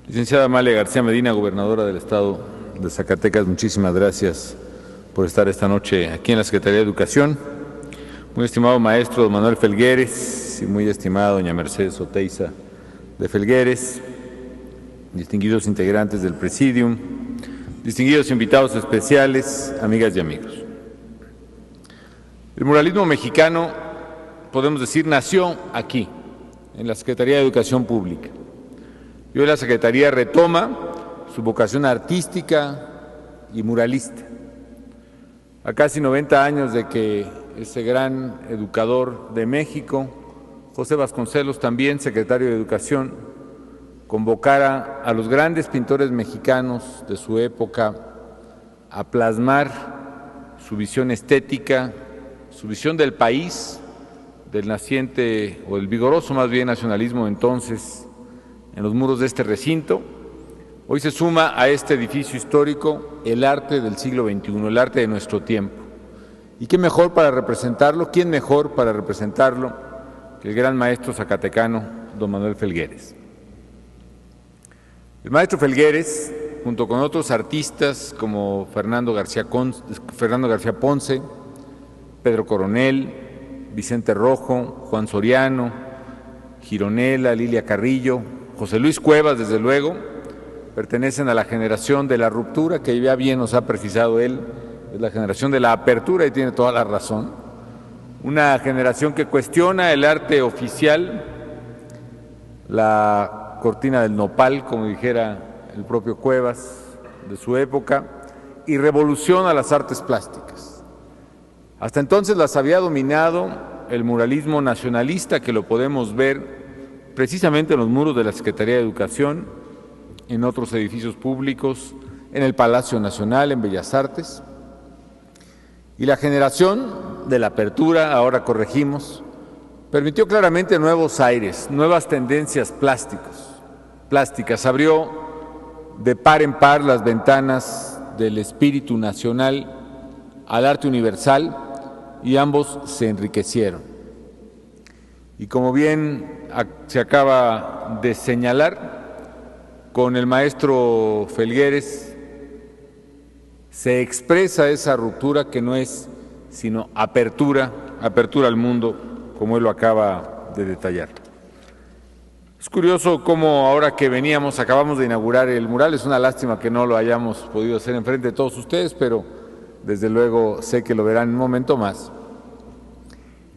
Licenciada Amalia García Medina, gobernadora del Estado de Zacatecas, muchísimas gracias por estar esta noche aquí en la Secretaría de Educación. Muy estimado maestro don Manuel Felgueres y muy estimada doña Mercedes Oteiza de Felgueres, distinguidos integrantes del Presidium, distinguidos invitados especiales, amigas y amigos. El muralismo mexicano, podemos decir, nació aquí, en la Secretaría de Educación Pública. Y hoy la Secretaría retoma su vocación artística y muralista. A casi 90 años de que ese gran educador de México, José Vasconcelos, también secretario de Educación, convocara a los grandes pintores mexicanos de su época a plasmar su visión estética, su visión del país, del naciente, o el vigoroso más bien nacionalismo entonces, en los muros de este recinto. Hoy se suma a este edificio histórico el arte del siglo XXI, el arte de nuestro tiempo. ¿Y qué mejor para representarlo? ¿Quién mejor para representarlo que el gran maestro zacatecano, don Manuel Felgueres? El maestro Felgueres, junto con otros artistas como Fernando García Ponce, Pedro Coronel, Vicente Rojo, Juan Soriano, Gironella, Lilia Carrillo, José Luis Cuevas, desde luego, pertenecen a la generación de la ruptura, que ya bien nos ha precisado él, es la generación de la apertura, y tiene toda la razón. Una generación que cuestiona el arte oficial, la cortina del nopal, como dijera el propio Cuevas, de su época, y revoluciona las artes plásticas. Hasta entonces las había dominado el muralismo nacionalista, que lo podemos ver precisamente en los muros de la Secretaría de Educación, en otros edificios públicos, en el Palacio Nacional, en Bellas Artes. Y la generación de la apertura, ahora corregimos, permitió claramente nuevos aires, nuevas tendencias plásticas. Abrió de par en par las ventanas del espíritu nacional al arte universal, y ambos se enriquecieron. Y como bien se acaba de señalar, con el maestro Felgueres se expresa esa ruptura que no es sino apertura al mundo, como él lo acaba de detallar. Es curioso cómo ahora que acabamos de inaugurar el mural, es una lástima que no lo hayamos podido hacer enfrente de todos ustedes, pero desde luego sé que lo verán en un momento más.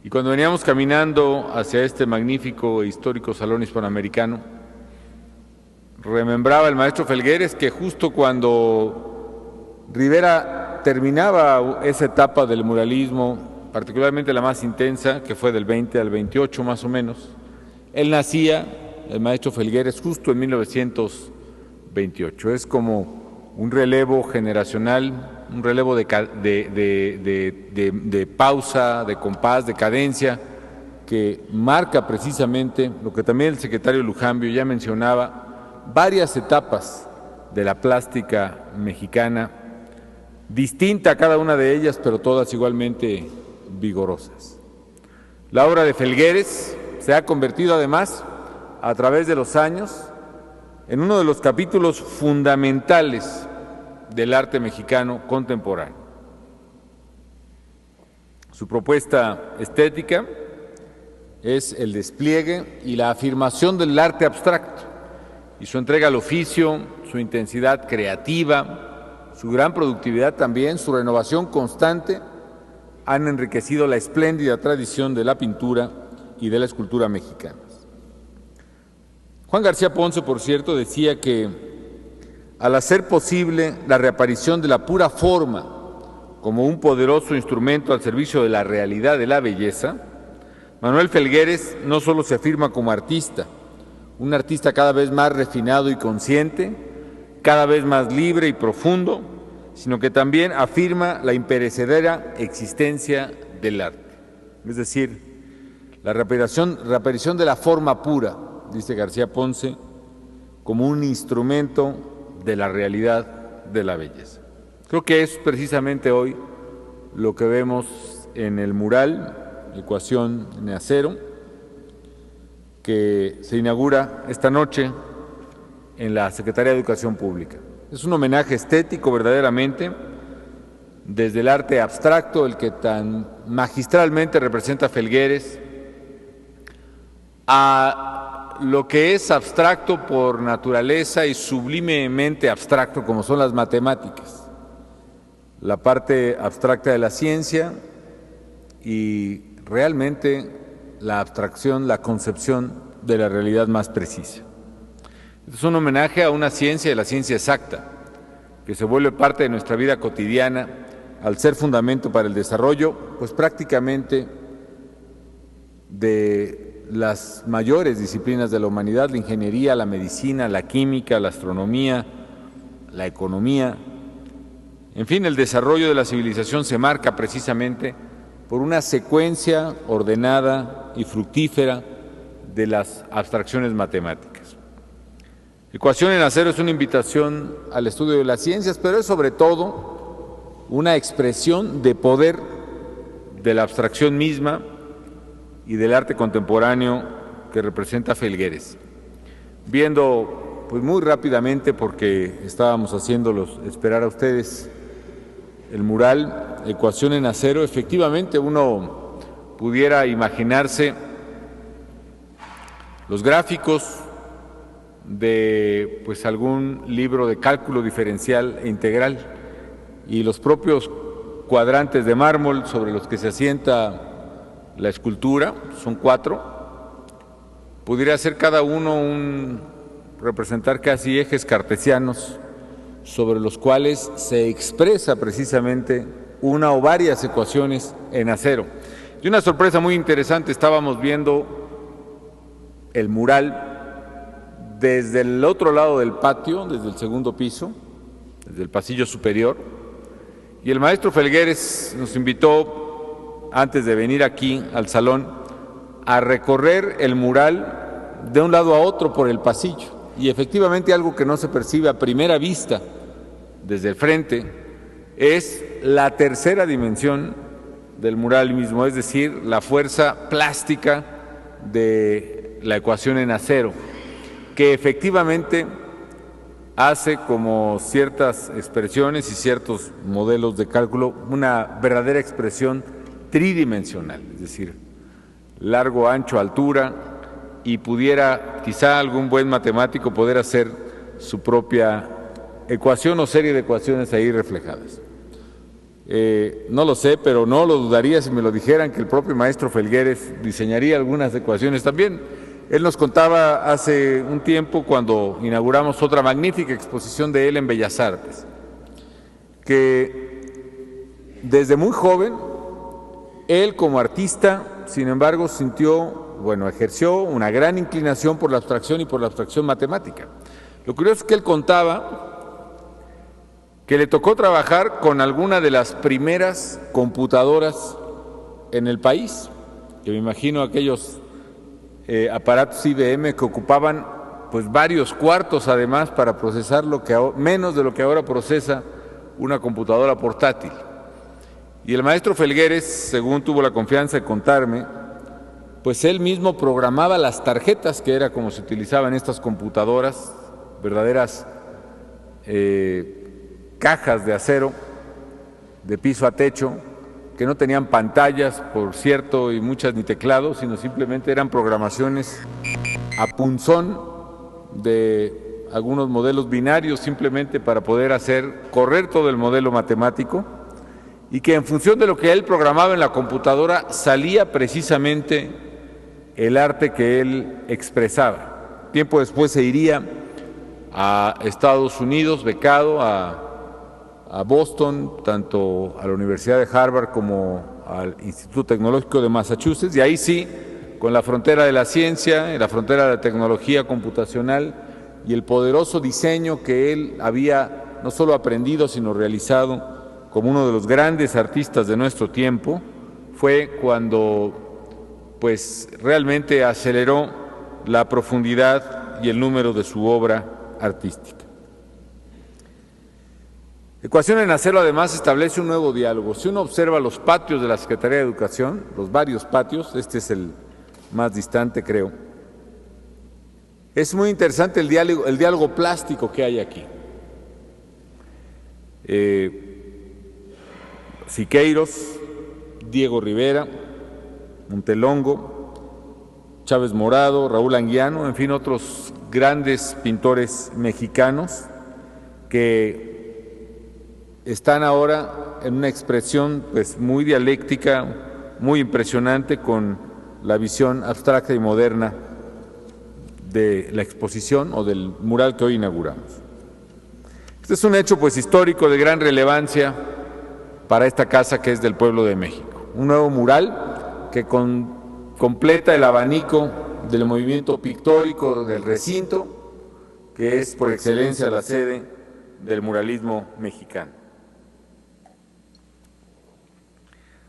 Y cuando veníamos caminando hacia este magnífico e histórico Salón Hispanoamericano, remembraba el maestro Felgueres que justo cuando Rivera terminaba esa etapa del muralismo, particularmente la más intensa, que fue del 20 al 28 más o menos, él nacía, el maestro Felgueres, justo en 1928. Es como un relevo generacional, un relevo de pausa, de compás, de cadencia, que marca precisamente lo que también el secretario Lujambio ya mencionaba, varias etapas de la plástica mexicana, distinta cada una de ellas, pero todas igualmente vigorosas. La obra de Felgueres se ha convertido además, a través de los años, en uno de los capítulos fundamentales del arte mexicano contemporáneo. Su propuesta estética es el despliegue y la afirmación del arte abstracto, y su entrega al oficio, su intensidad creativa, su gran productividad también, su renovación constante, han enriquecido la espléndida tradición de la pintura y de la escultura mexicanas. Juan García Ponce, por cierto, decía que al hacer posible la reaparición de la pura forma como un poderoso instrumento al servicio de la realidad de la belleza, Manuel Felgueres no solo se afirma como artista, un artista cada vez más refinado y consciente, cada vez más libre y profundo, sino que también afirma la imperecedera existencia del arte. Es decir, la reaparición de la forma pura, dice García Ponce, como un instrumento de la realidad de la belleza. Creo que es precisamente hoy lo que vemos en el mural Ecuación en Acero, que se inaugura esta noche en la Secretaría de Educación Pública. Es un homenaje estético verdaderamente, desde el arte abstracto, el que tan magistralmente representa Felgueres, a lo que es abstracto por naturaleza y sublimemente abstracto como son las matemáticas, la parte abstracta de la ciencia y realmente la abstracción, la concepción de la realidad más precisa. Es un homenaje a una ciencia, la ciencia exacta, que se vuelve parte de nuestra vida cotidiana al ser fundamento para el desarrollo, pues prácticamente de las mayores disciplinas de la humanidad: la ingeniería, la medicina, la química, la astronomía, la economía. En fin, el desarrollo de la civilización se marca precisamente por una secuencia ordenada y fructífera de las abstracciones matemáticas. Ecuación en Acero es una invitación al estudio de las ciencias, pero es sobre todo una expresión de poder de la abstracción misma y del arte contemporáneo que representa Felgueres. Viendo pues muy rápidamente, porque estábamos haciéndolos esperar a ustedes, el mural Ecuación en Acero, efectivamente uno pudiera imaginarse los gráficos de pues algún libro de cálculo diferencial e integral y los propios cuadrantes de mármol sobre los que se asienta la escultura, son 4, pudiera ser cada uno representar casi ejes cartesianos sobre los cuales se expresa precisamente una o varias ecuaciones en acero. Y una sorpresa muy interesante, estábamos viendo el mural desde el otro lado del patio, desde el segundo piso, desde el pasillo superior, y el maestro Felgueres nos invitó, antes de venir aquí al salón, a recorrer el mural de un lado a otro por el pasillo. Y efectivamente algo que no se percibe a primera vista desde el frente es la tercera dimensión del mural mismo, es decir, la fuerza plástica de la ecuación en acero, que efectivamente hace como ciertas expresiones y ciertos modelos de cálculo una verdadera expresión tridimensional, es decir, largo, ancho, altura, y pudiera quizá algún buen matemático poder hacer su propia ecuación o serie de ecuaciones ahí reflejadas. No lo sé, pero no lo dudaría si me lo dijeran que el propio maestro Felgueres diseñaría algunas ecuaciones también. Él nos contaba hace un tiempo, cuando inauguramos otra magnífica exposición de él en Bellas Artes, que desde muy joven, él como artista, sin embargo, ejerció una gran inclinación por la abstracción y por la abstracción matemática. Lo curioso es que él contaba que le tocó trabajar con alguna de las primeras computadoras en el país, que me imagino aquellos aparatos IBM que ocupaban pues varios cuartos además para procesar menos de lo que ahora procesa una computadora portátil. Y el maestro Felgueres, según tuvo la confianza de contarme, pues él mismo programaba las tarjetas, que era como se utilizaban estas computadoras, verdaderas cajas de acero de piso a techo, que no tenían pantallas, por cierto, y muchas ni teclados, sino simplemente eran programaciones a punzón de algunos modelos binarios, simplemente para poder hacer correr todo el modelo matemático, y que en función de lo que él programaba en la computadora salía precisamente el arte que él expresaba. Tiempo después se iría a Estados Unidos, becado a Boston, tanto a la Universidad de Harvard como al Instituto Tecnológico de Massachusetts, y ahí sí, con la frontera de la ciencia, la frontera de la tecnología computacional y el poderoso diseño que él había no solo aprendido, sino realizado como uno de los grandes artistas de nuestro tiempo, fue cuando pues realmente aceleró la profundidad y el número de su obra artística. Ecuación en Acero además establece un nuevo diálogo. Si uno observa los patios de la Secretaría de Educación, los varios patios, este es el más distante creo, Es muy interesante el diálogo plástico que hay aquí. Siqueiros, Diego Rivera, Montelongo, Chávez Morado, Raúl Anguiano, en fin, otros grandes pintores mexicanos que están ahora en una expresión pues muy dialéctica, muy impresionante, con la visión abstracta y moderna de la exposición o del mural que hoy inauguramos. Este es un hecho pues histórico de gran relevancia para esta casa que es del pueblo de México. Un nuevo mural que completa el abanico del movimiento pictórico del recinto, que es por excelencia la sede del muralismo mexicano.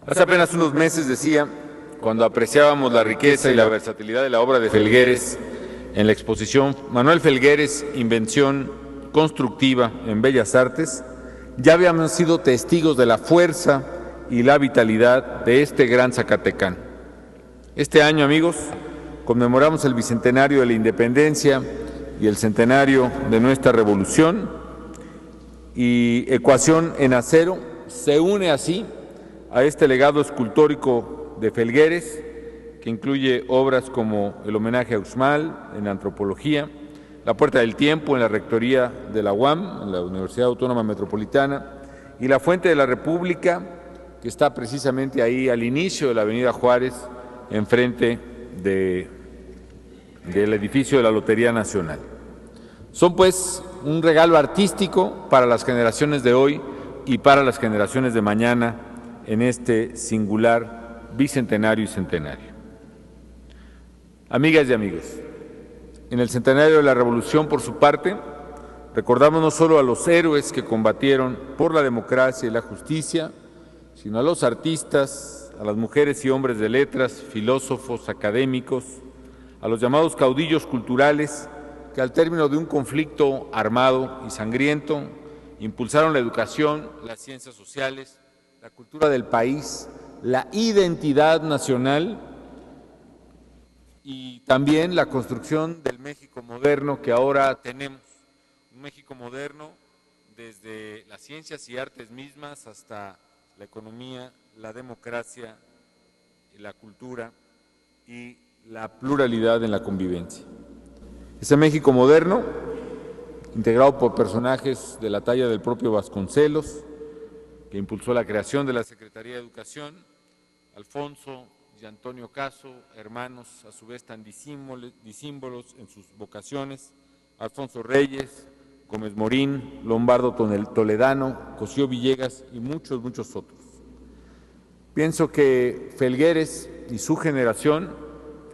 Hace apenas unos meses decía, cuando apreciábamos la riqueza y la versatilidad de la obra de Felgueres en la exposición Manuel Felgueres, Invención Constructiva en Bellas Artes, ya habíamos sido testigos de la fuerza y la vitalidad de este gran zacatecano. Este año, amigos, conmemoramos el bicentenario de la independencia y el centenario de nuestra revolución, y Ecuación en Acero se une así a este legado escultórico de Felgueres, que incluye obras como el homenaje a Uxmal en antropología, La Puerta del Tiempo en la rectoría de la UAM, en la Universidad Autónoma Metropolitana, y La Fuente de la República, que está precisamente ahí al inicio de la Avenida Juárez, enfrente del edificio de la Lotería Nacional. Son pues un regalo artístico para las generaciones de hoy y para las generaciones de mañana en este singular bicentenario y centenario. Amigas y amigos, en el centenario de la Revolución, por su parte, recordamos no solo a los héroes que combatieron por la democracia y la justicia, sino a los artistas, a las mujeres y hombres de letras, filósofos, académicos, a los llamados caudillos culturales que al término de un conflicto armado y sangriento impulsaron la educación, las ciencias sociales, la cultura del país, la identidad nacional y también la construcción del México moderno que ahora tenemos. Un México moderno desde las ciencias y artes mismas hasta la economía, la democracia, la cultura y la pluralidad en la convivencia. Ese México moderno, integrado por personajes de la talla del propio Vasconcelos, que impulsó la creación de la Secretaría de Educación, Alfonso y Antonio Caso, hermanos a su vez tan disímbolos en sus vocaciones, Alfonso Reyes, Gómez Morín, Lombardo Toledano, Cosío Villegas y muchos, muchos otros. Pienso que Felgueres y su generación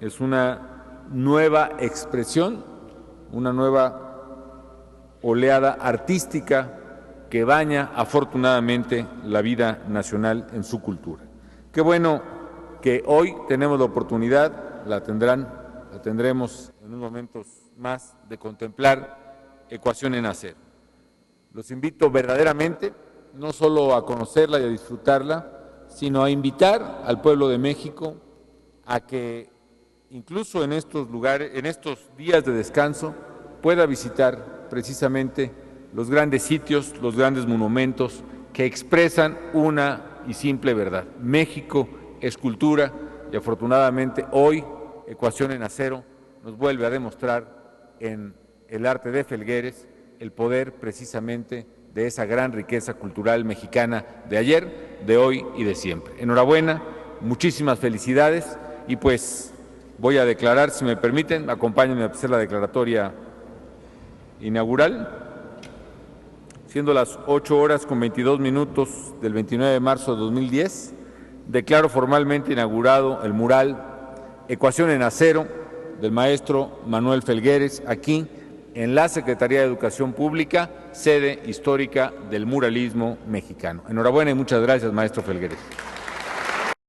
es una nueva expresión, una nueva oleada artística que baña afortunadamente la vida nacional en su cultura. Qué bueno que hoy tenemos la oportunidad, la tendremos en unos momentos más, de contemplar Ecuación en Acero. Los invito verdaderamente no solo a conocerla y a disfrutarla, sino a invitar al pueblo de México a que incluso en estos lugares, en estos días de descanso, pueda visitar precisamente los grandes sitios, los grandes monumentos que expresan una y simple verdad. México es cultura y afortunadamente hoy Ecuación en Acero nos vuelve a demostrar en el arte de Felgueres el poder precisamente de esa gran riqueza cultural mexicana de ayer, de hoy y de siempre. Enhorabuena, muchísimas felicidades y pues voy a declarar, si me permiten, acompáñenme a hacer la declaratoria inaugural. Siendo las 8:22 del 29 de marzo de 2010, declaro formalmente inaugurado el mural Ecuación en Acero del maestro Manuel Felgueres, aquí en la Secretaría de Educación Pública, sede histórica del muralismo mexicano. Enhorabuena y muchas gracias, maestro Felgueres.